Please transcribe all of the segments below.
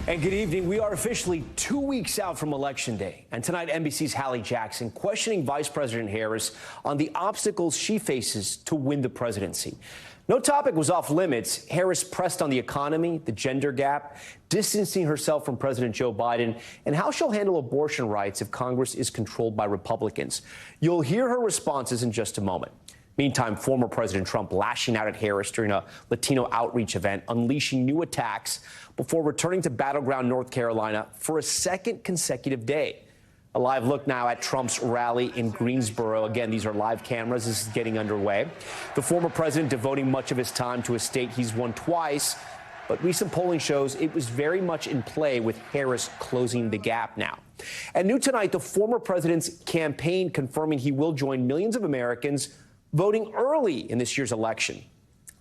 And good evening. We are officially 2 weeks out from Election Day. And tonight, NBC's Hallie Jackson questioning Vice President Harris on the obstacles she faces to win the presidency. No topic was off limits. Harris pressed on the economy, the gender gap, distancing herself from President Joe Biden, and how she'll handle abortion rights if Congress is controlled by Republicans. You'll hear her responses in just a moment. Meantime, former President Trump lashing out at Harris during a Latino outreach event, unleashing new attacks before returning to battleground North Carolina for a second consecutive day. A live look now at Trump's rally in Greensboro. Again, these are live cameras. This is getting underway. The former president devoting much of his time to a state he's won twice, but recent polling shows it was very much in play with Harris closing the gap now. And new tonight, the former president's campaign confirming he will join millions of Americans voting early in this year's election.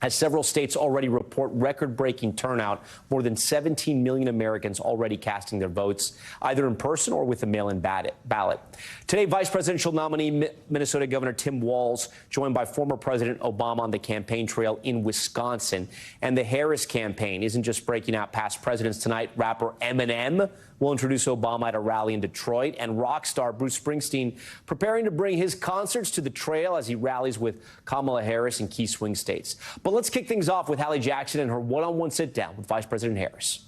As several states already report record-breaking turnout, more than 17 million Americans already casting their votes, either in person or with a mail-in ballot. Today, vice presidential nominee Minnesota Governor Tim Walz, joined by former President Obama on the campaign trail in Wisconsin. And the Harris campaign isn't just breaking out past presidents tonight. Rapper Eminem will introduce Obama at a rally in Detroit, and rock star Bruce Springsteen preparing to bring his concerts to the trail as he rallies with Kamala Harris in key swing states. But let's kick things off with Hallie Jackson and her one-on-one sit-down with Vice President Harris.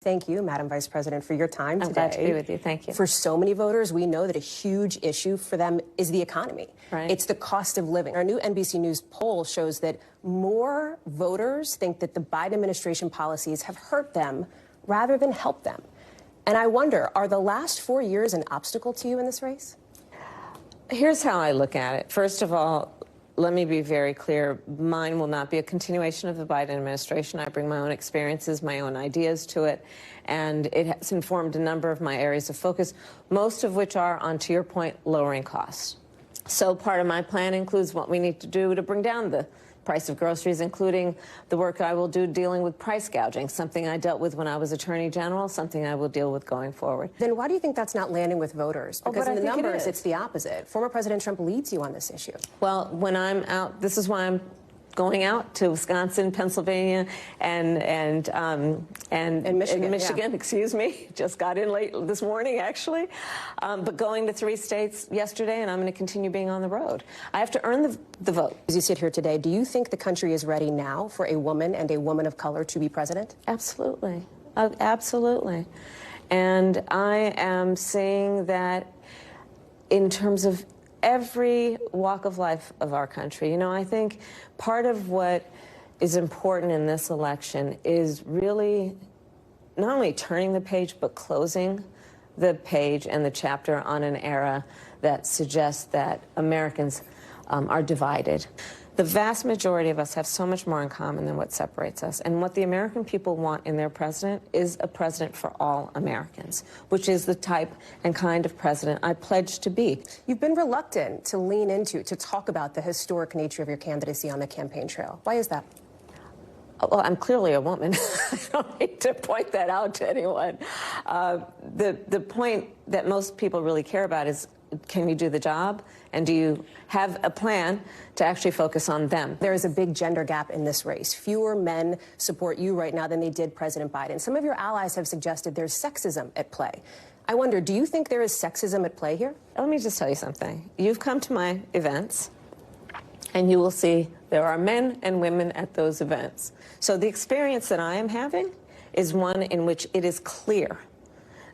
Thank you, Madam Vice President, for your time today. I'm glad to be with you. Thank you. For so many voters, we know that a huge issue for them is the economy. Right. It's the cost of living. Our new NBC News poll shows that more voters think that the Biden administration policies have hurt them rather than helped them. And I wonder, are the last 4 years an obstacle to you in this race? Here's how I look at it. First of all, let me be very clear. Mine will not be a continuation of the Biden administration. I bring my own experiences, my own ideas to it, and it has informed a number of my areas of focus, most of which are, on, to your point, lowering costs. So part of my plan includes what we need to do to bring down the price of groceries, including the work I will do dealing with price gouging, something I dealt with when I was Attorney General, something I will deal with going forward. Then why do you think that's not landing with voters? Because in the numbers, it's the opposite. Former President Trump leads you on this issue. Well, when I'm out, this is why I'm going out to Wisconsin, Pennsylvania, and Michigan, excuse me. Just got in late this morning, actually. But going to 3 states yesterday, and I'm going to continue being on the road. I have to earn the vote. As you sit here today, do you think the country is ready now for a woman and a woman of color to be president? Absolutely. Absolutely. And I am seeing that in terms of every walk of life of our country. You know, I think part of what is important in this election is really not only turning the page, but closing the page and the chapter on an era that suggests that Americans are divided. The vast majority of us have so much more in common than what separates us. And what the American people want in their president is a president for all Americans, which is the type and kind of president I pledge to be. You've been reluctant to lean into, to talk about the historic nature of your candidacy on the campaign trail. Why is that? Well, I'm clearly a woman. I don't need to point that out to anyone. The point that most people really care about is, can you do the job? And do you have a plan to actually focus on them? There is a big gender gap in this race. Fewer men support you right now than they did President Biden. Some of your allies have suggested there's sexism at play. I wonder, do you think there is sexism at play here? Let me just tell you something. You've come to my events, and you will see there are men and women at those events. So the experience that I am having is one in which it is clear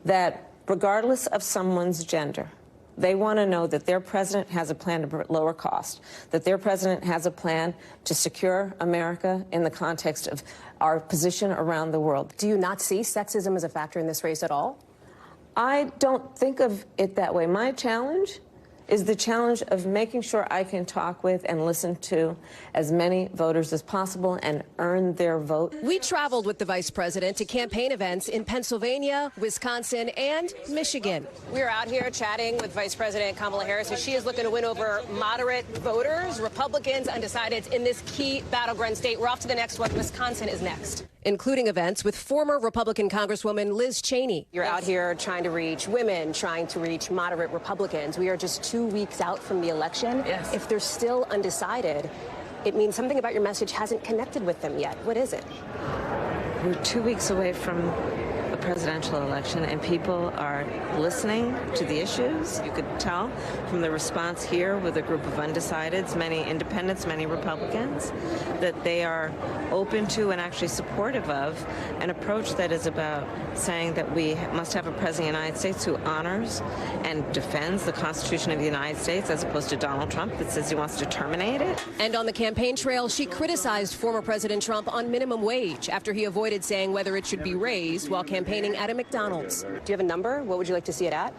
that regardless of someone's gender, they want to know that their president has a plan to lower cost, that their president has a plan to secure America in the context of our position around the world. Do you not see sexism as a factor in this race at all? I don't think of it that way. My challenge is the challenge of making sure I can talk with and listen to as many voters as possible and earn their vote. We traveled with the vice president to campaign events in Pennsylvania, Wisconsin, and Michigan. We're out here chatting with Vice President Kamala Harris as she is looking to win over moderate voters, Republicans, undecideds in this key battleground state. We're off to the next one. Wisconsin is next. Including events with former Republican Congresswoman Liz Cheney. You're out here trying to reach women, trying to reach moderate Republicans. We are just 2 weeks out from the election. Yes. If they're still undecided, it means something about your message hasn't connected with them yet. What is it? We're 2 weeks away from a presidential election, and people are listening to the issues. You could tell from the response here with a group of undecideds, many independents, many Republicans, that they are open to and actually supportive of an approach that is about saying that we must have a president of the United States who honors and defends the Constitution of the United States, as opposed to Donald Trump that says he wants to terminate it. And on the campaign trail, she criticized former President Trump on minimum wage after he avoided saying whether it should be raised while campaigning at a McDonald's. Do you have a number? What would you like to see it at?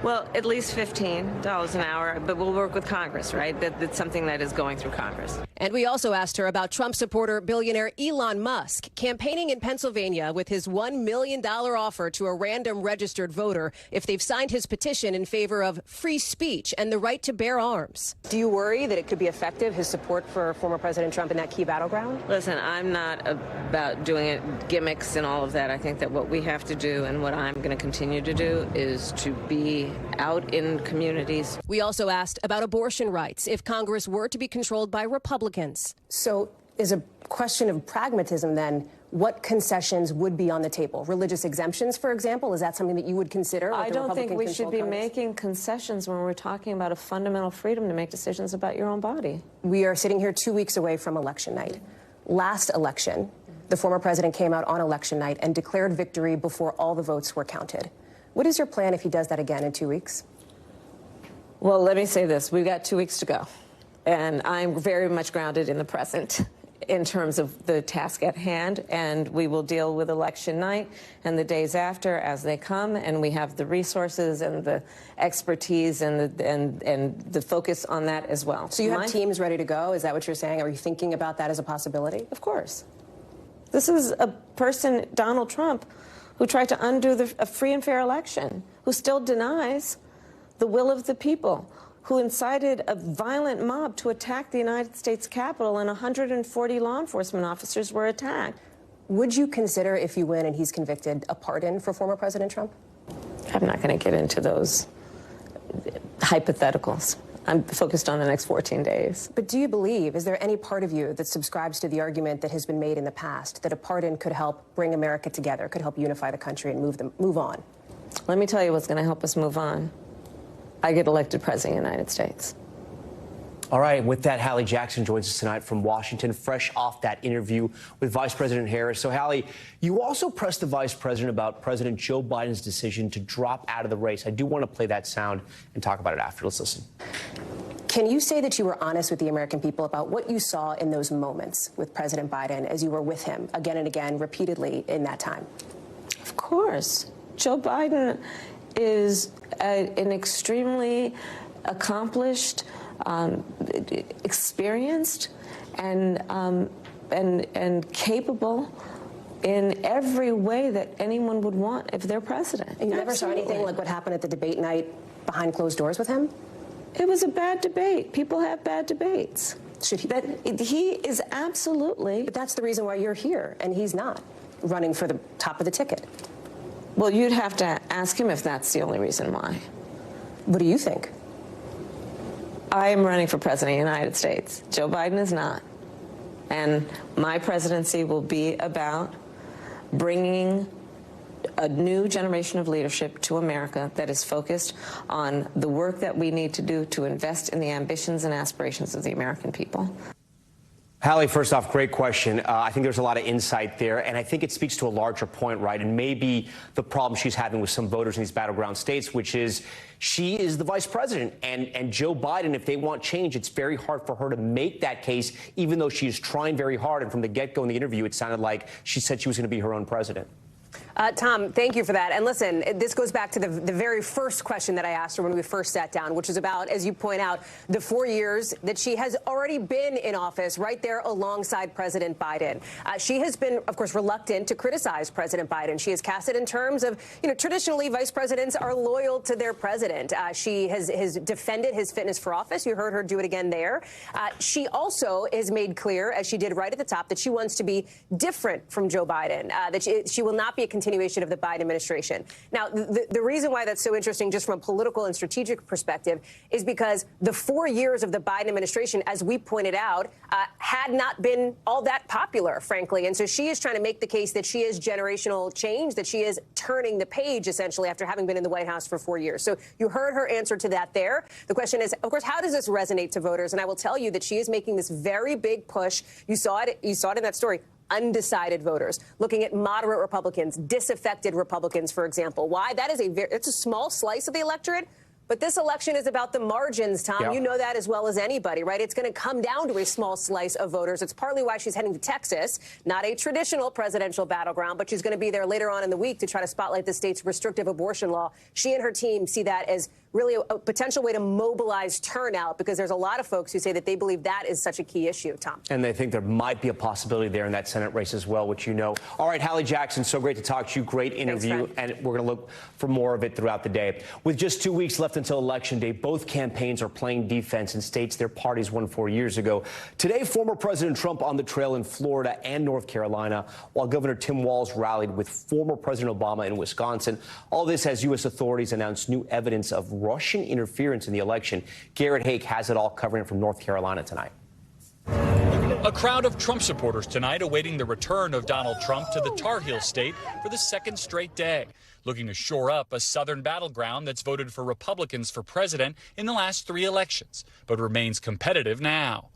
Well, at least $15 an hour, but we'll work with Congress, right? That's something that is going through Congress. And we also asked her about Trump supporter billionaire Elon Musk campaigning in Pennsylvania with his $1 million offer to a random registered voter if they've signed his petition in favor of free speech and the right to bear arms. Do you worry that it could be effective, his support for former President Trump in that key battleground? Listen, I'm not about doing it gimmicks and all of that. I think that what we have to do and what I'm going to continue to do is to be out in communities. We also asked about abortion rights if Congress were to be controlled by Republicans. So is a question of pragmatism then, what concessions would be on the table? Religious exemptions, for example, is that something that you would consider? I don't think we should be making concessions when we're talking about a fundamental freedom to make decisions about your own body. We are sitting here 2 weeks away from election night. Last election, the former president came out on election night and declared victory before all the votes were counted. What is your plan if he does that again in 2 weeks? Well, let me say this. We've got 2 weeks to go. And I'm very much grounded in the present in terms of the task at hand. And we will deal with election night and the days after as they come. And we have the resources and the expertise and the focus on that as well. So you have teams ready to go? Is that what you're saying? Are you thinking about that as a possibility? Of course. This is a person, Donald Trump, who tried to undo a free and fair election, who still denies the will of the people, who incited a violent mob to attack the United States Capitol, and 140 law enforcement officers were attacked. Would you consider, if you win and he's convicted, a pardon for former President Trump? I'm not going to get into those hypotheticals. I'm focused on the next 14 days. But do you believe, is there any part of you that subscribes to the argument that has been made in the past that a pardon could help bring America together, could help unify the country and move on? Let me tell you what's going to help us move on. I get elected president of the United States. All right, with that, Hallie Jackson joins us tonight from Washington, fresh off that interview with Vice President Harris. So, Hallie, you also pressed the Vice President about President Joe Biden's decision to drop out of the race. I do want to play that sound and talk about it after. Let's listen. Can you say that you were honest with the American people about what you saw in those moments with President Biden as you were with him again and again, repeatedly in that time? Of course. Joe Biden is an extremely accomplished, experienced, and capable in every way that anyone would want if they're president. And you never saw anything like what happened at the debate night behind closed doors with him? It was a bad debate. People have bad debates. He is absolutely. But that's the reason why you're here, and he's not running for the top of the ticket. Well, you'd have to ask him if that's the only reason why. What do you think? I am running for president of the United States. Joe Biden is not. And my presidency will be about bringing a new generation of leadership to America that is focused on the work that we need to do to invest in the ambitions and aspirations of the American people. Hallie, first off, great question. I think there's a lot of insight there, and I think it speaks to a larger point, right? And maybe the problem she's having with some voters in these battleground states, which is she is the vice president, and Joe Biden, if they want change, it's very hard for her to make that case, even though she is trying very hard. And from the get-go in the interview, it sounded like she said she was going to be her own president. Tom, thank you for that. And listen, this goes back to the very first question that I asked her when we first sat down, which is about, as you point out, the 4 years that she has already been in office right there alongside President Biden. She has been, of course, reluctant to criticize President Biden. She has cast it in terms of, traditionally vice presidents are loyal to their president. She has defended his fitness for office. You heard her do it again there. She also has made clear, as she did right at the top, that she wants to be different from Joe Biden, that she will not be a continuation of the Biden administration. Now, the reason why that's so interesting, just from a political and strategic perspective, is because the 4 years of the Biden administration, as we pointed out, had not been all that popular, frankly. And so she is trying to make the case that she is generational change, that she is turning the page, essentially, after having been in the White House for 4 years. So you heard her answer to that there. The question is, of course, how does this resonate to voters? And I will tell you that she is making this very big push. You saw it in that story. Undecided voters, looking at moderate Republicans, disaffected Republicans, for example. Why? That is it's a small slice of the electorate. But this election is about the margins, Tom. Yeah. You know that as well as anybody, right? It's going to come down to a small slice of voters. It's partly why she's heading to Texas, not a traditional presidential battleground, but she's going to be there later on in the week to try to spotlight the state's restrictive abortion law. She and her team see that as really a potential way to mobilize turnout, because there's a lot of folks who say that they believe that is such a key issue, Tom. And they think there might be a possibility there in that Senate race as well, which you know. All right, Hallie Jackson, so great to talk to you. Great interview. Thanks, and we're going to look for more of it throughout the day. With just 2 weeks left until Election Day, both campaigns are playing defense in states their parties won 4 years ago. Today, former President Trump on the trail in Florida and North Carolina, while Governor Tim Walz rallied with former President Obama in Wisconsin. All this as U.S. authorities announced new evidence of Russian interference in the election. Garrett Haake has it all, covering from North Carolina tonight. A crowd of Trump supporters tonight awaiting the return of Donald Trump to the Tar Heel state for the second straight day, looking to shore up a southern battleground that's voted for Republicans for president in the last 3 elections, but remains competitive now.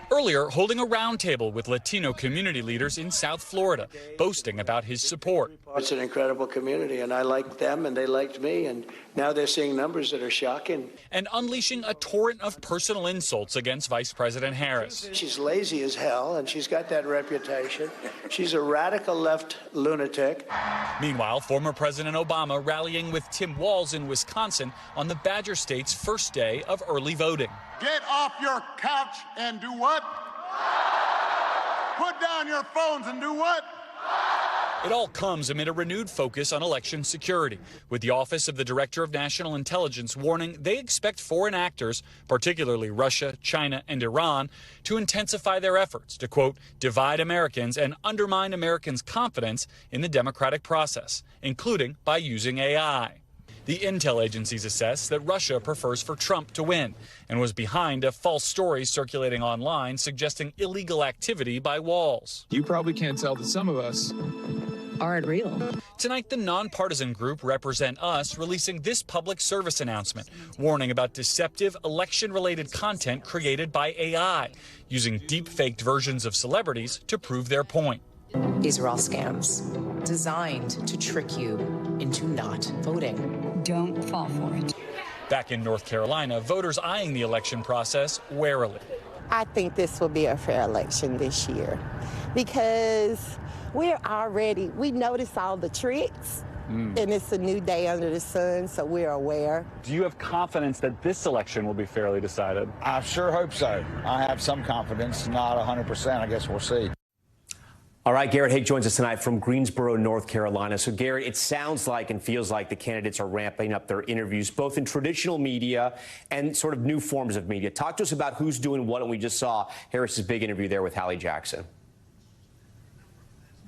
Earlier, holding a roundtable with Latino community leaders in South Florida, boasting about his support. It's an incredible community, and I liked them, and they liked me, and now they're seeing numbers that are shocking. And unleashing a torrent of personal insults against Vice President Harris. She's lazy as hell, and she's got that reputation. She's a radical left lunatic. Meanwhile, former President Obama rallying with Tim Walz in Wisconsin on the Badger State's first day of early voting. Get off your couch and do what? Put down your phones and do what? It all comes amid a renewed focus on election security, with the Office of the Director of National Intelligence warning they expect foreign actors, particularly Russia, China, and Iran, to intensify their efforts to, quote, divide Americans and undermine Americans' confidence in the democratic process, including by using AI. The intel agencies assess that Russia prefers for Trump to win and was behind a false story circulating online suggesting illegal activity by Walz. You probably can't tell that some of us aren't real. Tonight, the nonpartisan group Represent Us releasing this public service announcement, warning about deceptive election-related content created by AI, using deep-faked versions of celebrities to prove their point. These are all scams designed to trick you into not voting. Don't fall for it. Back in North Carolina, voters eyeing the election process warily. I think this will be a fair election this year because we notice all the tricks, and it's a new day under the sun, so we're aware. Do you have confidence that this election will be fairly decided? I sure hope so. I have some confidence, not 100%. I guess we'll see. All right, Garrett Haake joins us tonight from Greensboro, North Carolina. So, Garrett, it sounds like and feels like the candidates are ramping up their interviews, both in traditional media and sort of new forms of media. Talk to us about who's doing what, and we just saw Harris's big interview there with Hallie Jackson.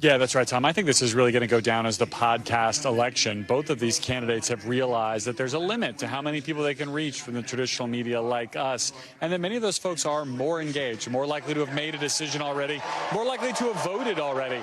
Yeah, that's right, Tom. I think this is really going to go down as the podcast election. Both of these candidates have realized that there's a limit to how many people they can reach from the traditional media like us, and that many of those folks are more engaged, more likely to have made a decision already, more likely to have voted already.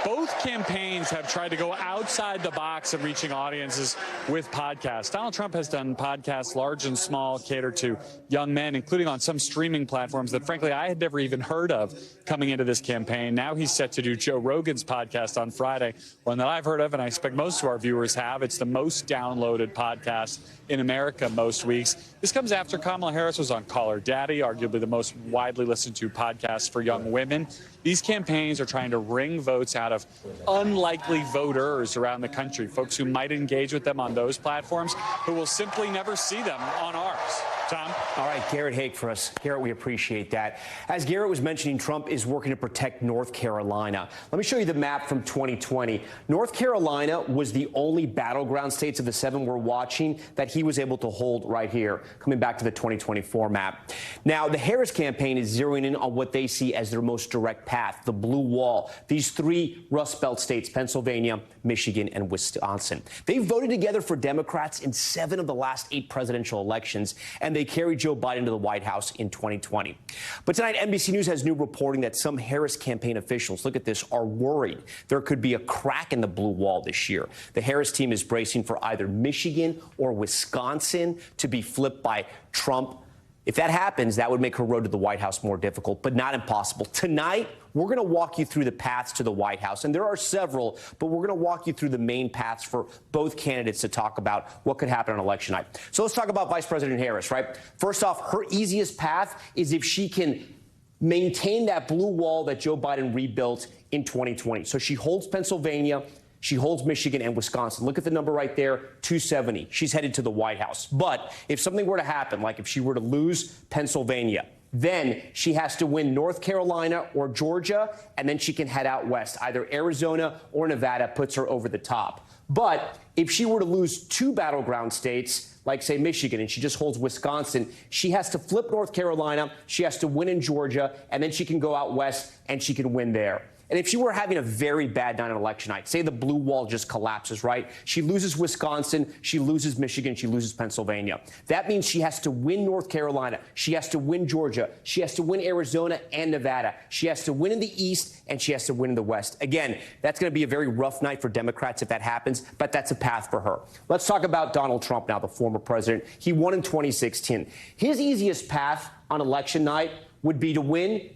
Both campaigns have tried to go outside the box of reaching audiences with podcasts. Donald Trump has done podcasts large and small, catered to young men, including on some streaming platforms that, frankly, I had never even heard of coming into this campaign. Now he's set to do Joe Rogan's podcast on Friday, one that I've heard of, and I expect most of our viewers have. It's the most downloaded podcast in America most weeks. This comes after Kamala Harris was on Call Her Daddy, arguably the most widely listened to podcast for young women. These campaigns are trying to wring votes out of unlikely voters around the country, folks who might engage with them on those platforms who will simply never see them on ours. Tom? All right, Garrett Haake for us. Garrett, we appreciate that. As Garrett was mentioning, Trump is working to protect North Carolina. Let me show you the map from 2020. North Carolina was the only battleground states of the 7 we're watching that he was able to hold right here, coming back to the 2024 map. Now, the Harris campaign is zeroing in on what they see as their most direct path, the blue wall. These 3 Rust Belt states, Pennsylvania, Michigan, and Wisconsin. They voted together for Democrats in 7 of the last 8 presidential elections, and they carried Joe Biden to the White House in 2020. But tonight, NBC News has new reporting that some Harris campaign officials, look at this, are worried there could be a crack in the blue wall this year. The Harris team is bracing for either Michigan or Wisconsin to be flipped by Trump. If that happens, that would make her road to the White House more difficult, but not impossible. Tonight, we're going to walk you through the paths to the White House, and there are several, but we're going to walk you through the main paths for both candidates to talk about what could happen on election night. So let's talk about Vice President Harris, right? First off, her easiest path is if she can maintain that blue wall that Joe Biden rebuilt in 2020. So she holds Pennsylvania, she holds Michigan and Wisconsin. Look at the number right there, 270. She's headed to the White House. But if something were to happen, like if she were to lose Pennsylvania, then she has to win North Carolina or Georgia, and then she can head out west. Either Arizona or Nevada puts her over the top. But if she were to lose 2 battleground states, like, say, Michigan, and she just holds Wisconsin, she has to flip North Carolina, she has to win in Georgia, and then she can go out west and she can win there. And if she were having a very bad night on election night, say the blue wall just collapses, right? She loses Wisconsin, she loses Michigan, she loses Pennsylvania. That means she has to win North Carolina, she has to win Georgia, she has to win Arizona and Nevada. She has to win in the East and she has to win in the West. Again, that's going to be a very rough night for Democrats if that happens, but that's a path for her. Let's talk about Donald Trump now, the former president. He won in 2016. His easiest path on election night would be to win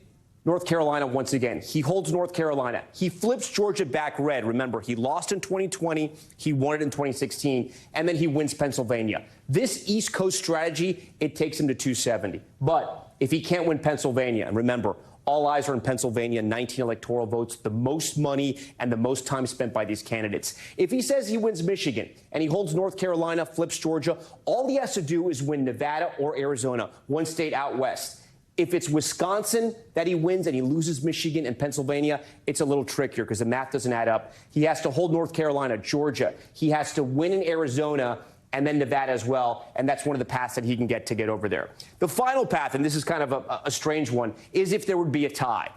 North Carolina once again. He holds North Carolina. He flips Georgia back red. Remember, he lost in 2020. He won it in 2016. And then he wins Pennsylvania. This East Coast strategy, it takes him to 270. But if he can't win Pennsylvania, and remember, all eyes are in Pennsylvania, 19 electoral votes, the most money and the most time spent by these candidates. If he says he wins Michigan and he holds North Carolina, flips Georgia, all he has to do is win Nevada or Arizona, one state out west. If it's Wisconsin that he wins and he loses Michigan and Pennsylvania, it's a little trickier because the math doesn't add up. He has to hold North Carolina, Georgia. He has to win in Arizona and then Nevada as well. And that's one of the paths that he can get to get over there. The final path, and this is kind of a strange one, is if there would be a tie.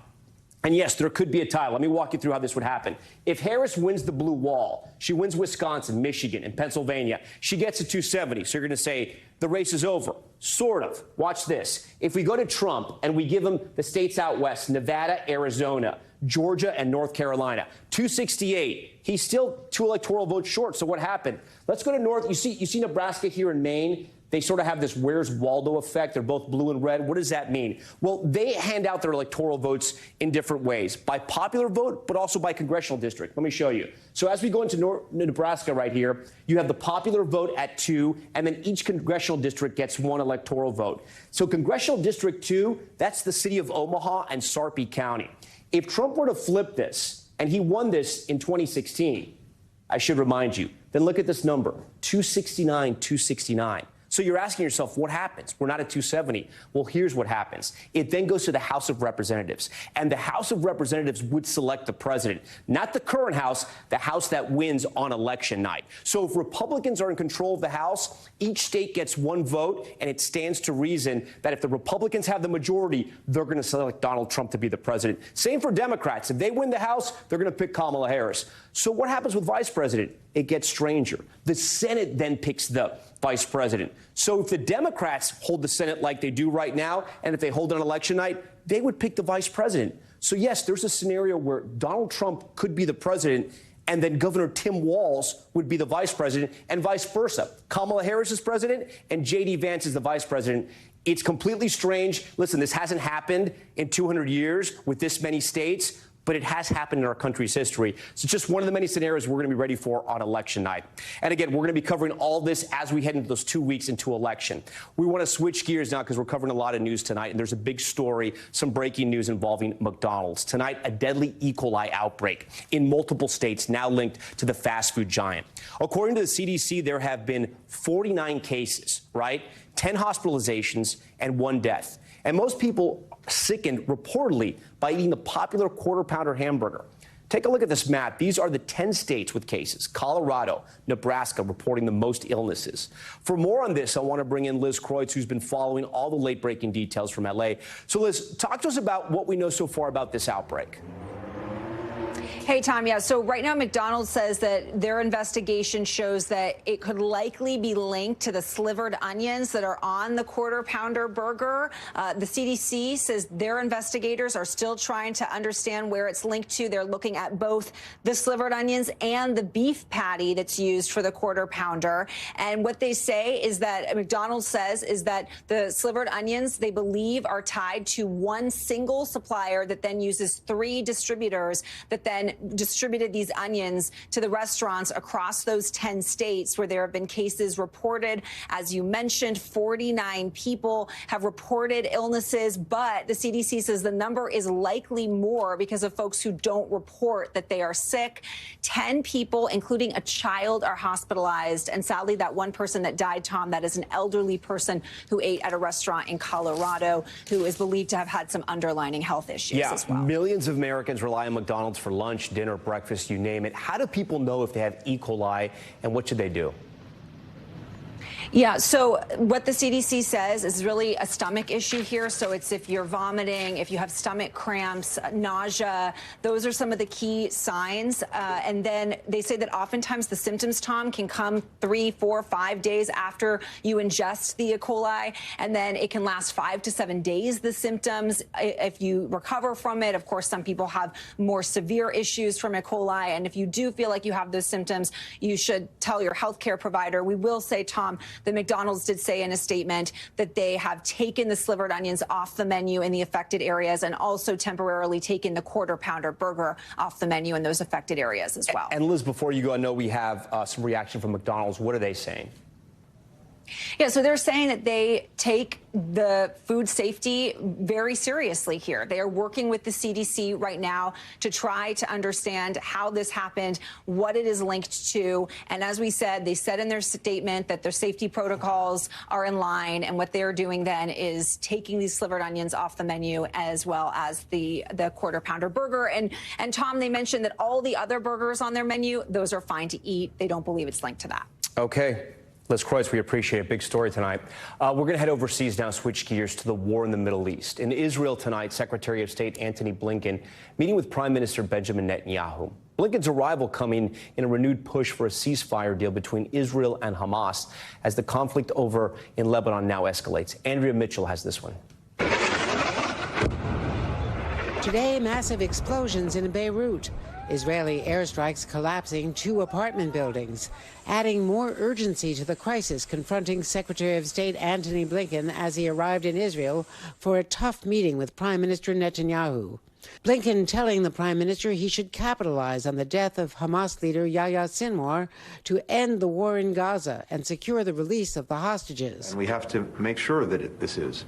And yes, there could be a tie. Let me walk you through how this would happen. If Harris wins the blue wall, she wins Wisconsin, Michigan, and Pennsylvania, she gets to 270. So you're going to say the race is over. Sort of. Watch this. If we go to Trump and we give him the states out west, Nevada, Arizona, Georgia, and North Carolina, 268, he's still 2 electoral votes short. So what happened? Let's go to North. You see Nebraska here in Maine? They sort of have this Where's Waldo effect. They're both blue and red. What does that mean? Well, they hand out their electoral votes in different ways, by popular vote, but also by congressional district. Let me show you. So as we go into Nebraska right here, you have the popular vote at 2, and then each congressional district gets 1 electoral vote. So congressional district 2, that's the city of Omaha and Sarpy County. If Trump were to flip this, and he won this in 2016, I should remind you, then look at this number, 269, 269. So you're asking yourself, what happens? We're not at 270. Well, here's what happens. It then goes to the House of Representatives. And the House of Representatives would select the president, not the current House, the House that wins on election night. So if Republicans are in control of the House, each state gets 1 vote, and it stands to reason that if the Republicans have the majority, they're going to select Donald Trump to be the president. Same for Democrats. If they win the House, they're going to pick Kamala Harris. So what happens with vice president? It gets stranger. The Senate then picks the vice president. So if the Democrats hold the Senate like they do right now, and if they hold it on election night, they would pick the vice president. So yes, there's a scenario where Donald Trump could be the president, and then Governor Tim Walz would be the vice president, and vice versa. Kamala Harris is president, and J.D. Vance is the vice president. It's completely strange. Listen, this hasn't happened in 200 years with this many states. but it has happened in our country's history. So it's just one of the many scenarios we're going to be ready for on election night. And again, we're going to be covering all this as we head into those 2 weeks into election. We want to switch gears now because we're covering a lot of news tonight, and there's a big story, some breaking news involving McDonald's. Tonight, a deadly E. coli outbreak in multiple states now linked to the fast food giant. According to the CDC, there have been 49 cases, right? 10 hospitalizations and 1 death. And most people sickened reportedly by eating the popular Quarter Pounder hamburger. Take a look at this map. These are the 10 states with cases. Colorado, Nebraska reporting the most illnesses. For more on this, I want to bring in Liz Kreutz, who's been following all the late-breaking details from L.A. So, Liz, talk to us about what we know so far about this outbreak. Hey, Tom. Yeah, so right now McDonald's says that their investigation shows that it could likely be linked to the slivered onions that are on the Quarter Pounder burger. The CDC says their investigators are still trying to understand where it's linked to. They're looking at both the slivered onions and the beef patty that's used for the Quarter Pounder. And what they say is that McDonald's says is that the slivered onions, they believe, are tied to one single supplier that then uses 3 distributors that then distributed these onions to the restaurants across those 10 states where there have been cases reported. As you mentioned, 49 people have reported illnesses, but the CDC says the number is likely more because of folks who don't report that they are sick. 10 people, including a child, are hospitalized. And sadly, that one person that died, Tom, that is an elderly person who ate at a restaurant in Colorado who is believed to have had some underlying health issues as well. Millions of Americans rely on McDonald's for lunch, dinner, breakfast, you name it. How do people know if they have E. coli, and what should they do? Yeah, so what the CDC says is really a stomach issue here. So it's if you're vomiting, if you have stomach cramps, nausea, those are some of the key signs. And then they say that oftentimes the symptoms, Tom, can come 3, 4, 5 days after you ingest the E. coli. And then it can last 5 to 7 days, the symptoms. If you recover from it, of course, some people have more severe issues from E. coli. And if you do feel like you have those symptoms, you should tell your healthcare provider. We will say, Tom, the McDonald's did say in a statement that they have taken the slivered onions off the menu in the affected areas and also temporarily taken the Quarter Pounder burger off the menu in those affected areas as well. And Liz, before you go, I know we have some reaction from McDonald's. What are they saying? Yeah, so they're saying that they take the food safety very seriously here. They are working with the CDC right now to try to understand how this happened, what it is linked to. And as we said, they said in their statement that their safety protocols are in line. And what they're doing then is taking these slivered onions off the menu as well as the Quarter Pounder burger. And Tom, they mentioned that all the other burgers on their menu, those are fine to eat. They don't believe it's linked to that. Okay. Liz Kreutz, we appreciate it. Big story tonight. We're going to head overseas now, switch gears to the war in the Middle East. In Israel tonight, Secretary of State Antony Blinken meeting with Prime Minister Benjamin Netanyahu. Blinken's arrival coming in a renewed push for a ceasefire deal between Israel and Hamas as the conflict over in Lebanon now escalates. Andrea Mitchell has this one. Today, massive explosions in Beirut. Israeli airstrikes collapsing 2 apartment buildings, adding more urgency to the crisis confronting Secretary of State Antony Blinken as he arrived in Israel for a tough meeting with Prime Minister Netanyahu. Blinken telling the Prime Minister he should capitalize on the death of Hamas leader Yahya Sinwar to end the war in Gaza and secure the release of the hostages. And we have to make sure that this is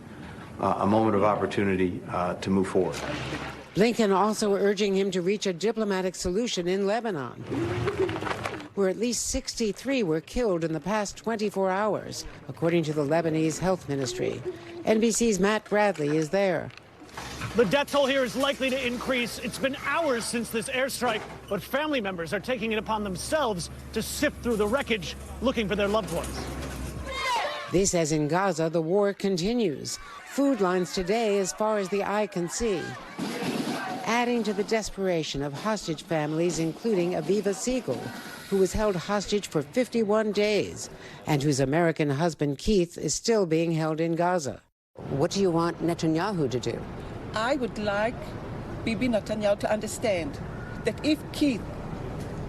a moment of opportunity to move forward. Blinken also urging him to reach a diplomatic solution in Lebanon, where at least 63 were killed in the past 24 hours, according to the Lebanese Health Ministry. NBC's Matt Bradley is there. The death toll here is likely to increase. It's been hours since this airstrike, but family members are taking it upon themselves to sift through the wreckage, looking for their loved ones. This as in Gaza, the war continues. Food lines today as far as the eye can see, adding to the desperation of hostage families, including Aviva Siegel, who was held hostage for 51 days and whose American husband, Keith, is still being held in Gaza. What do you want Netanyahu to do? I would like Bibi Netanyahu to understand that if Keith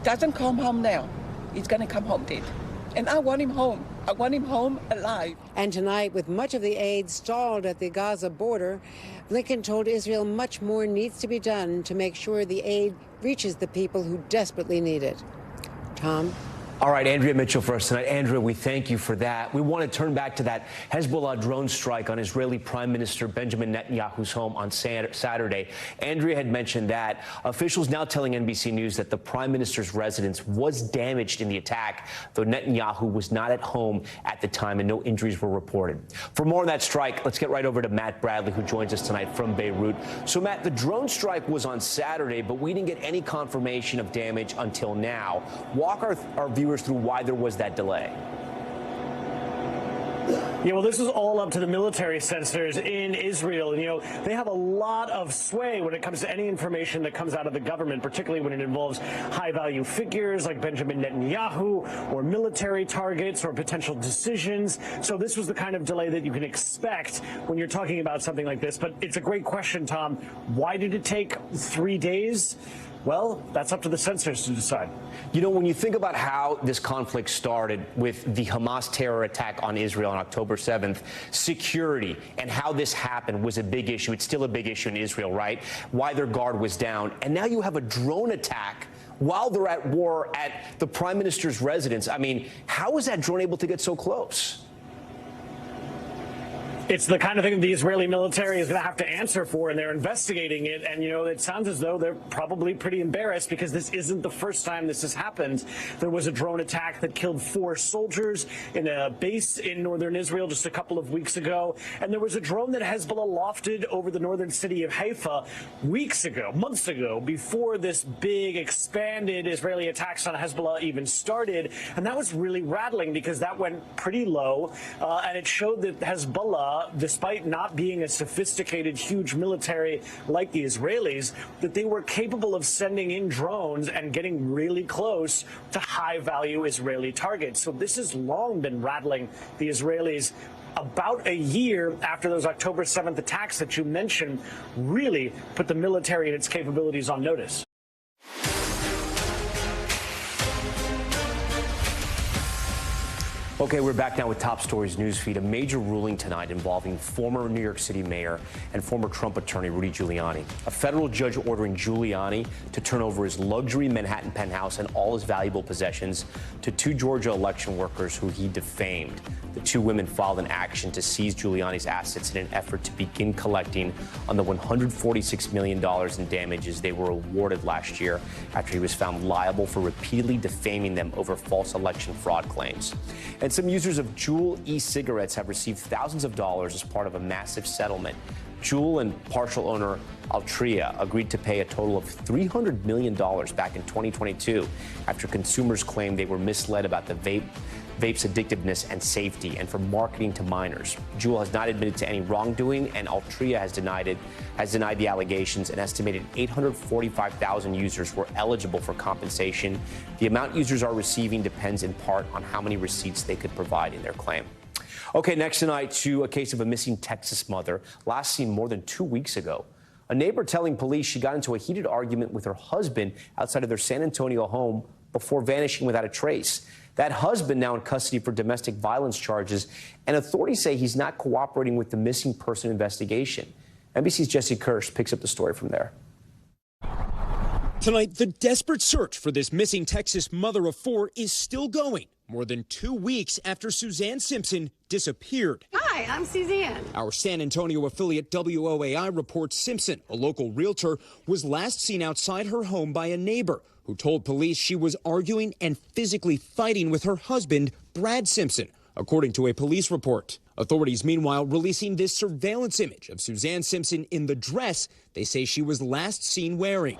doesn't come home now, he's going to come home dead. And I want him home. I want him home alive. And tonight, with much of the aid stalled at the Gaza border, Blinken told Israel much more needs to be done to make sure the aid reaches the people who desperately need it. Tom? All right, Andrea Mitchell for us tonight. Andrea, we thank you for that. We want to turn back to that Hezbollah drone strike on Israeli Prime Minister Benjamin Netanyahu's home on Saturday. Andrea had mentioned that. Officials now telling NBC News that the Prime Minister's residence was damaged in the attack, though Netanyahu was not at home at the time and no injuries were reported. For more on that strike, let's get right over to Matt Bradley, who joins us tonight from Beirut. So, Matt, the drone strike was on Saturday, but we didn't get any confirmation of damage until now. Walk our viewers through why there was that delay. Yeah, well, this is all up to the military censors in Israel. And, they have a lot of sway when it comes to any information that comes out of the government, particularly when it involves high-value figures like Benjamin Netanyahu or military targets or potential decisions. So this was the kind of delay that you can expect when you're talking about something like this. But it's a great question, Tom. Why did it take 3 days? Well, that's up to the censors to decide. When you think about how this conflict started with the Hamas terror attack on Israel on October 7th, security and how this happened was a big issue. It's still a big issue in Israel, right? Why their guard was down. And now you have a drone attack while they're at war at the Prime Minister's residence. I mean, how was that drone able to get so close? It's the kind of thing the Israeli military is going to have to answer for, and they're investigating it. And, it sounds as though they're probably pretty embarrassed because this isn't the first time this has happened. There was a drone attack that killed 4 soldiers in a base in northern Israel just a couple of weeks ago. And there was a drone that Hezbollah lofted over the northern city of Haifa months ago, before this big expanded Israeli attacks on Hezbollah even started. And that was really rattling because that went pretty low. And it showed that Hezbollah, despite not being a sophisticated, huge military like the Israelis, that they were capable of sending in drones and getting really close to high-value Israeli targets. So this has long been rattling the Israelis. About a year after those October 7th attacks that you mentioned really put the military and its capabilities on notice. Okay, we're back now with Top Stories newsfeed. A major ruling tonight involving former New York City mayor and former Trump attorney Rudy Giuliani. A federal judge ordering Giuliani to turn over his luxury Manhattan penthouse and all his valuable possessions to 2 Georgia election workers who he defamed. The 2 women filed an action to seize Giuliani's assets in an effort to begin collecting on the $146 million in damages they were awarded last year after he was found liable for repeatedly defaming them over false election fraud claims. And some users of Juul e-cigarettes have received thousands of dollars as part of a massive settlement. Juul and partial owner Altria agreed to pay a total of $300 million back in 2022 after consumers claimed they were misled about the vape's addictiveness and safety and for marketing to minors. Juul has not admitted to any wrongdoing, and Altria has denied the allegations. An estimated 845,000 users were eligible for compensation. The amount users are receiving depends in part on how many receipts they could provide in their claim. Okay, next tonight to a case of a missing Texas mother, last seen more than 2 weeks ago. A neighbor telling police she got into a heated argument with her husband outside of their San Antonio home before vanishing without a trace. That husband now in custody for domestic violence charges, and authorities say he's not cooperating with the missing person investigation. NBC's Jesse Kirsch picks up the story from there. Tonight, the desperate search for this missing Texas mother of 4 is still going, more than 2 weeks after Suzanne Simpson disappeared. Hi, I'm Suzanne. Our San Antonio affiliate WOAI reports Simpson, a local realtor, was last seen outside her home by a neighbor who told police she was arguing and physically fighting with her husband, Brad Simpson, according to a police report. Authorities, meanwhile, releasing this surveillance image of Suzanne Simpson in the dress they say she was last seen wearing.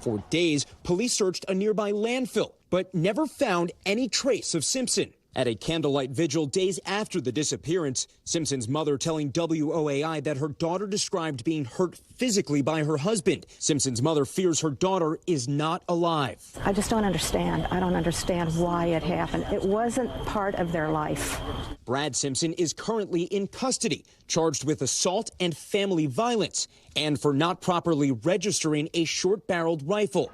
For days, police searched a nearby landfill, but never found any trace of Simpson. At a candlelight vigil days after the disappearance, Simpson's mother telling WOAI that her daughter described being hurt physically by her husband. Simpson's mother fears her daughter is not alive. I just don't understand. I don't understand why it happened. It wasn't part of their life. Brad Simpson is currently in custody, charged with assault and family violence, and for not properly registering a short-barreled rifle.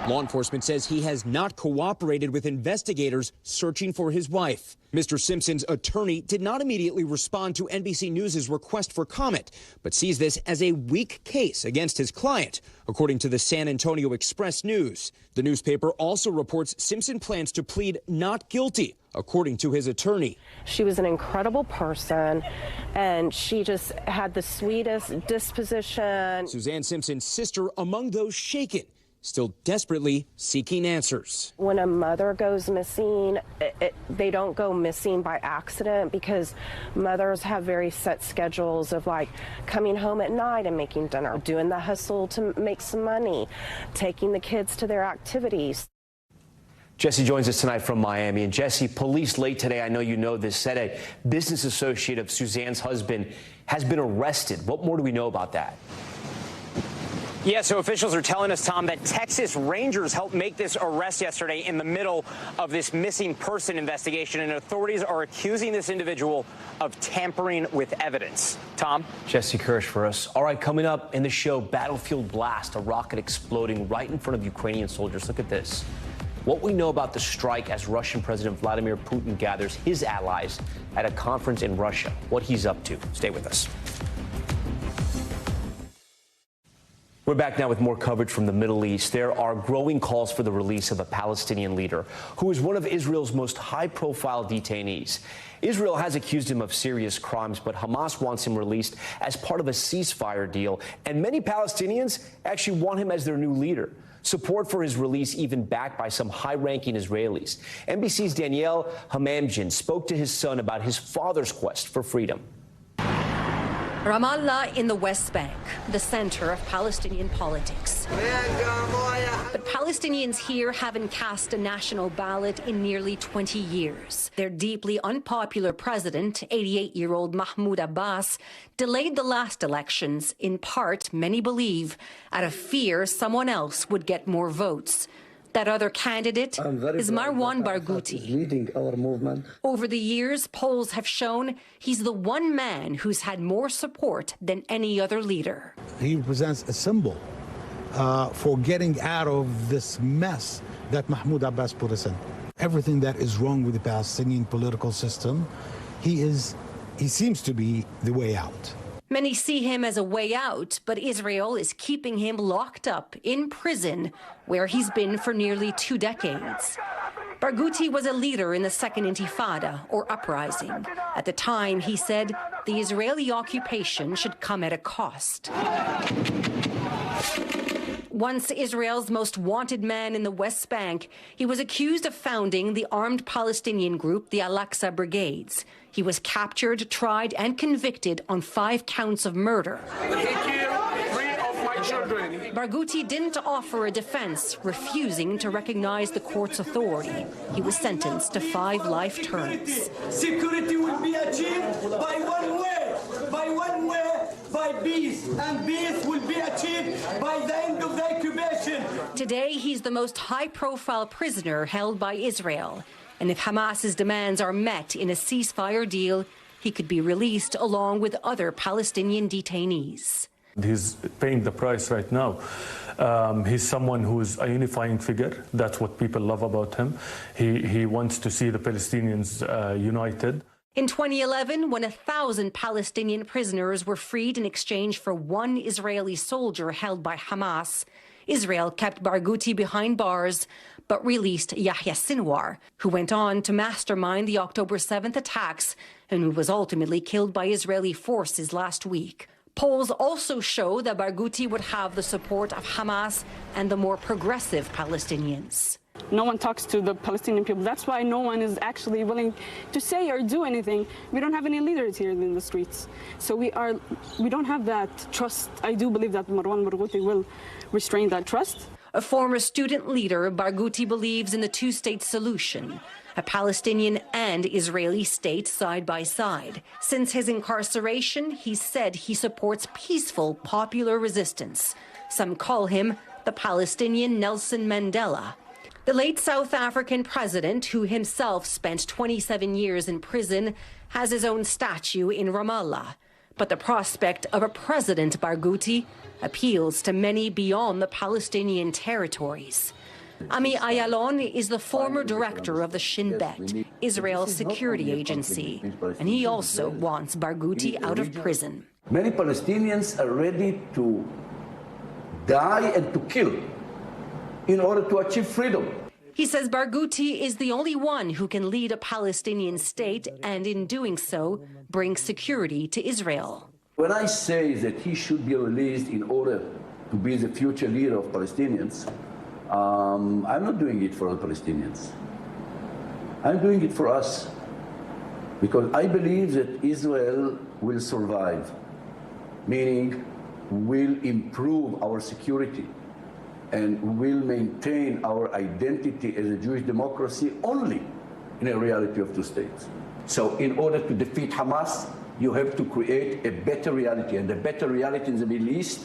Law enforcement says he has not cooperated with investigators searching for his wife. Mr. Simpson's attorney did not immediately respond to NBC News' request for comment, but sees this as a weak case against his client, according to the San Antonio Express News. The newspaper also reports Simpson plans to plead not guilty, according to his attorney. She was an incredible person, and she just had the sweetest disposition. Suzanne Simpson's sister among those shaken, still desperately seeking answers. When a mother goes missing, they don't go missing by accident, because mothers have very set schedules of like coming home at night and making dinner, doing the hustle to make some money, taking the kids to their activities. Jesse joins us tonight from Miami. And Jesse, police late today, I know you know this, said a business associate of Suzanne's husband has been arrested. What more do we know about that? Yeah, so officials are telling us, Tom, that Texas Rangers helped make this arrest yesterday in the middle of this missing person investigation, and authorities are accusing this individual of tampering with evidence. Tom? Jesse Kirsch for us. All right, coming up in the show, battlefield blast, a rocket exploding right in front of Ukrainian soldiers. Look at this. What we know about the strike as Russian President Vladimir Putin gathers his allies at a conference in Russia. What he's up to. Stay with us. We're back now with more coverage from the Middle East. There are growing calls for the release of a Palestinian leader who is one of Israel's most high-profile detainees. Israel has accused him of serious crimes, but Hamas wants him released as part of a ceasefire deal, and many Palestinians actually want him as their new leader. Support for his release even backed by some high-ranking Israelis. NBC's Danielle Hamamdjian spoke to his son about his father's quest for freedom. Ramallah in the West Bank, the center of Palestinian politics. But Palestinians here haven't cast a national ballot in nearly 20 years. Their deeply unpopular president, 88-year-old Mahmoud Abbas, delayed the last elections, in part, many believe, out of fear someone else would get more votes. That other candidate is Marwan Barghouti. Leading our movement. Over the years, polls have shown he's the one man who's had more support than any other leader. He represents a symbol for getting out of this mess that Mahmoud Abbas put us in. Everything that is wrong with the Palestinian political system, he seems to be the way out. Many see him as a way out, but Israel is keeping him locked up in prison, where he's been for nearly 2 decades. Barghouti was a leader in the Second Intifada, or uprising. At the time, he said the Israeli occupation should come at a cost. Once Israel's most wanted man in the West Bank, he was accused of founding the armed Palestinian group, the Al-Aqsa Brigades. He was captured, tried, and convicted on 5 counts of murder. Barghouti didn't offer a defense, refusing to recognize the court's authority. He was sentenced to 5 life terms. Security will be achieved by one way, by peace, and peace will be achieved by the end of the occupation. Today, he's the most high-profile prisoner held by Israel. And if Hamas's demands are met in a ceasefire deal, he could be released along with other Palestinian detainees. He's paying the price right now. He's someone who's a unifying figure. That's what people love about him. He wants to see the Palestinians united. In 2011, when 1,000 Palestinian prisoners were freed in exchange for 1 Israeli soldier held by Hamas, Israel kept Barghouti behind bars, but released Yahya Sinwar, who went on to mastermind the October 7th attacks and who was ultimately killed by Israeli forces last week. Polls also show that Barghouti would have the support of Hamas and the more progressive Palestinians. No one talks to the Palestinian people. That's why no one is actually willing to say or do anything. We don't have any leaders here in the streets. So we don't have that trust. I do believe that Marwan Barghouti will restrain that trust. A former student leader, Barghouti believes in the 2-state solution, a Palestinian and Israeli state side by side. Since his incarceration, he said he supports peaceful popular resistance. Some call him the Palestinian Nelson Mandela. The late South African president, who himself spent 27 years in prison, has his own statue in Ramallah. But the prospect of a President Barghouti appeals to many beyond the Palestinian territories. Ami Ayalon is the former director of the Shin Bet, Israel's security agency, and he also wants Barghouti out of prison. Many Palestinians are ready to die and to kill in order to achieve freedom. He says Barghouti is the only one who can lead a Palestinian state and, in doing so, bring security to Israel. When I say that he should be released in order to be the future leader of Palestinians, I'm not doing it for the Palestinians. I'm doing it for us, because I believe that Israel will survive, meaning will improve our security and will maintain our identity as a Jewish democracy only in a reality of two states. So in order to defeat Hamas, you have to create a better reality, and a better reality in the Middle East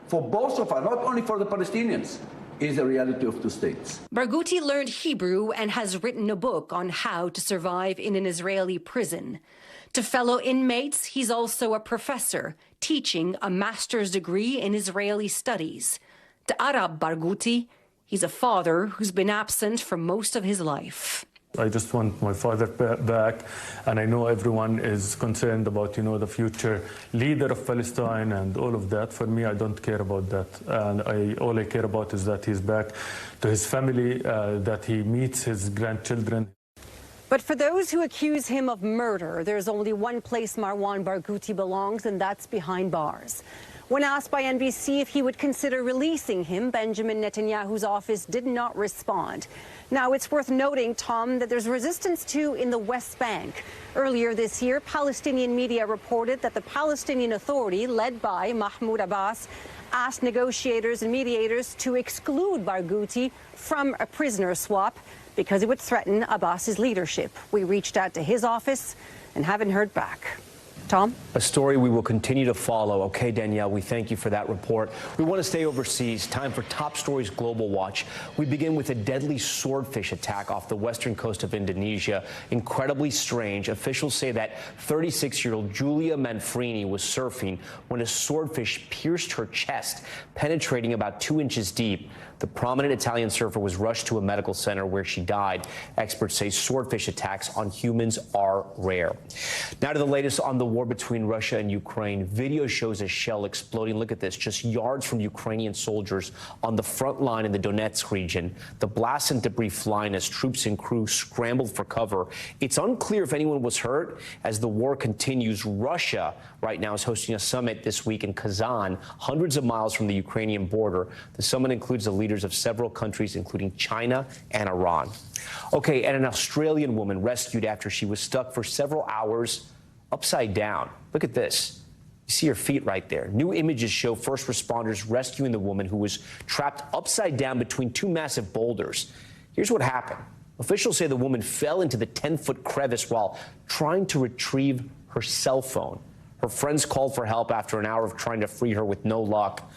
for both of us, not only for the Palestinians, is a reality of two states. Barghouti learned Hebrew and has written a book on how to survive in an Israeli prison. To fellow inmates, he's also a professor, teaching a master's degree in Israeli studies. To Arab Barghouti, he's a father who's been absent for most of his life. I just want my father back, and I know everyone is concerned about, the future leader of Palestine and all of that. For me, I don't care about that, and all I care about is that he's back to his family, that he meets his grandchildren. But for those who accuse him of murder, there's only one place Marwan Barghouti belongs, and that's behind bars. When asked by NBC if he would consider releasing him, Benjamin Netanyahu's office did not respond. Now, it's worth noting, Tom, that there's resistance too in the West Bank. Earlier this year, Palestinian media reported that the Palestinian Authority, led by Mahmoud Abbas, asked negotiators and mediators to exclude Barghouti from a prisoner swap because it would threaten Abbas's leadership. We reached out to his office and haven't heard back. Tom? A story we will continue to follow. Okay, Danielle, we thank you for that report. We want to stay overseas. Time for Top Stories Global Watch. We begin with a deadly swordfish attack off the western coast of Indonesia. Incredibly strange. Officials say that 36-year-old Julia Manfrini was surfing when a swordfish pierced her chest, penetrating about 2 inches deep. The prominent Italian surfer was rushed to a medical center where she died. Experts say swordfish attacks on humans are rare. Now to the latest on the war between Russia and Ukraine. Video shows a shell exploding. Look at this, just yards from Ukrainian soldiers on the front line in the Donetsk region. The blast and debris flying as troops and crew scrambled for cover. It's unclear if anyone was hurt as the war continues. Russia right now is hosting a summit this week in Kazan, hundreds of miles from the Ukrainian border. The summit includes the leaders of several countries, including China and Iran. Okay, and an Australian woman rescued after she was stuck for several hours upside down. Look at this. You see her feet right there. New images show first responders rescuing the woman who was trapped upside down between two massive boulders. Here's what happened. Officials say the woman fell into the 10-foot crevice while trying to retrieve her cell phone. Her friends called for help after an hour of trying to free her with no luck.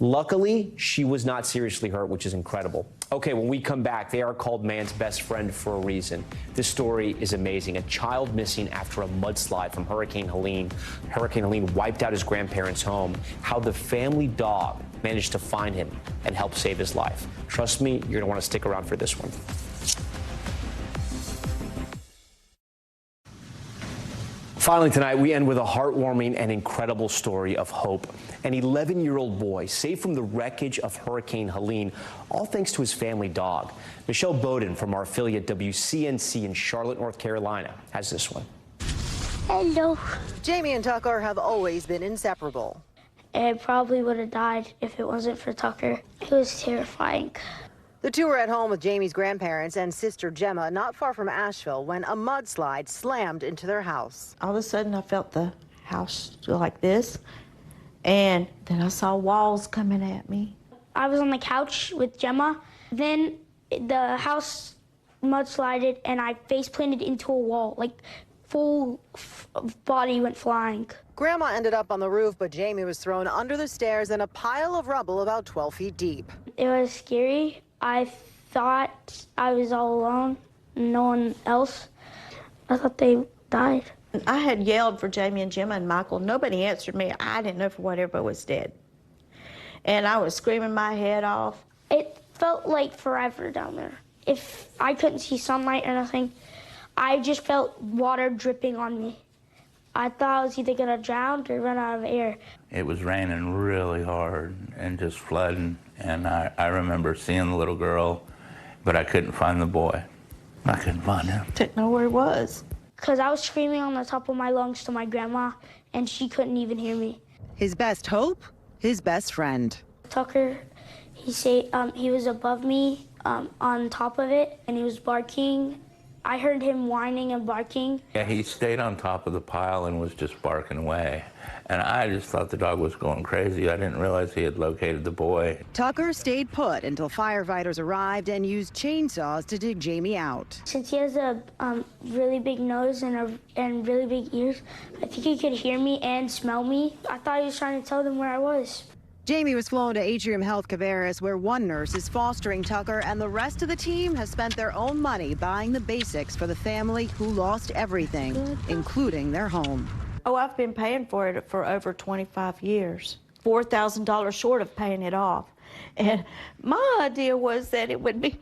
Luckily, she was not seriously hurt, which is incredible. Okay, when we come back, they are called man's best friend for a reason. This story is amazing. A child missing after a mudslide from Hurricane Helene. Hurricane Helene wiped out his grandparents' home. How the family dog managed to find him and help save his life. Trust me, you're going to want to stick around for this one. Finally tonight, we end with a heartwarming and incredible story of hope. An 11-year-old boy saved from the wreckage of Hurricane Helene, all thanks to his family dog. Michelle Bowden from our affiliate WCNC in Charlotte, North Carolina, has this one. Hello. Jamie and Tucker have always been inseparable. I probably would have died if it wasn't for Tucker. It was terrifying. The two were at home with Jamie's grandparents and sister Gemma, not far from Asheville, when a mudslide slammed into their house. All of a sudden, I felt the house go like this, and then I saw walls coming at me. I was on the couch with Gemma. Then the house mudslided, and I face planted into a wall, like full body went flying. Grandma ended up on the roof, but Jamie was thrown under the stairs in a pile of rubble about 12 feet deep. It was scary. I thought I was all alone, no one else. I thought they died. I had yelled for Jamie and Gemma and Michael. Nobody answered me. I didn't know for what everybody was dead. And I was screaming my head off. It felt like forever down there. If I couldn't see sunlight or nothing, I just felt water dripping on me. I thought I was either gonna drown or run out of air. It was raining really hard and just flooding, and I remember seeing the little girl, but I couldn't find the boy. I couldn't find him. Didn't know where he was. Because I was screaming on the top of my lungs to my grandma, and she couldn't even hear me. His best hope? His best friend. Tucker, he was above me on top of it, and he was barking. I heard him whining and barking. Yeah, he stayed on top of the pile and was just barking away. And I just thought the dog was going crazy. I didn't realize he had located the boy. Tucker stayed put until firefighters arrived and used chainsaws to dig Jamie out. Since he has a really big nose and really big ears, I think he could hear me and smell me. I thought he was trying to tell them where I was. Jamie was flown to Atrium Health Cabarrus, where one nurse is fostering Tucker, and the rest of the team has spent their own money buying the basics for the family who lost everything, including their home. Oh, I've been paying for it for over 25 years. $4,000 short of paying it off. And my idea was that it would be,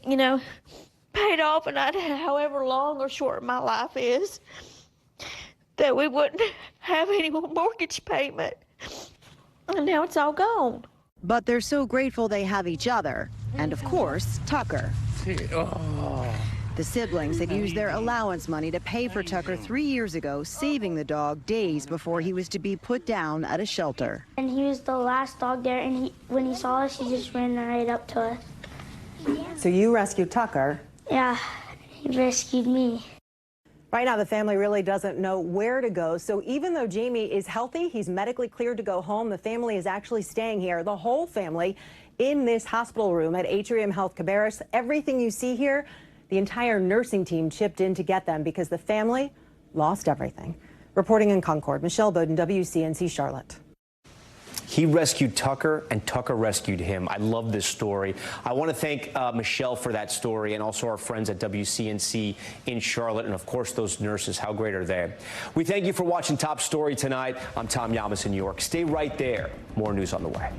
you know, paid off, and however long or short my life is, that we wouldn't have any more mortgage payment. And now it's all gone. But they're so grateful they have each other. And of course, Tucker. Oh. The siblings had used their allowance money to pay for Tucker 3 years ago, saving the dog days before he was to be put down at a shelter. And he was the last dog there, and when he saw us, he just ran right up to us. So you rescued Tucker? Yeah, he rescued me. Right now, the family really doesn't know where to go. So even though Jamie is healthy, he's medically cleared to go home, the family is actually staying here, the whole family, in this hospital room at Atrium Health Cabarrus. Everything you see here, the entire nursing team chipped in to get them because the family lost everything. Reporting in Concord, Michelle Bowden, WCNC Charlotte. He rescued Tucker, and Tucker rescued him. I love this story. I want to thank Michelle for that story, and also our friends at WCNC in Charlotte, and of course those nurses. How great are they? We thank you for watching Top Story tonight. I'm Tom Llamas in New York. Stay right there. More news on the way.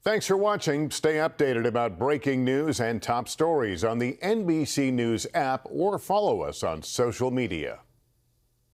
Thanks for watching. Stay updated about breaking news and top stories on the NBC News app or follow us on social media.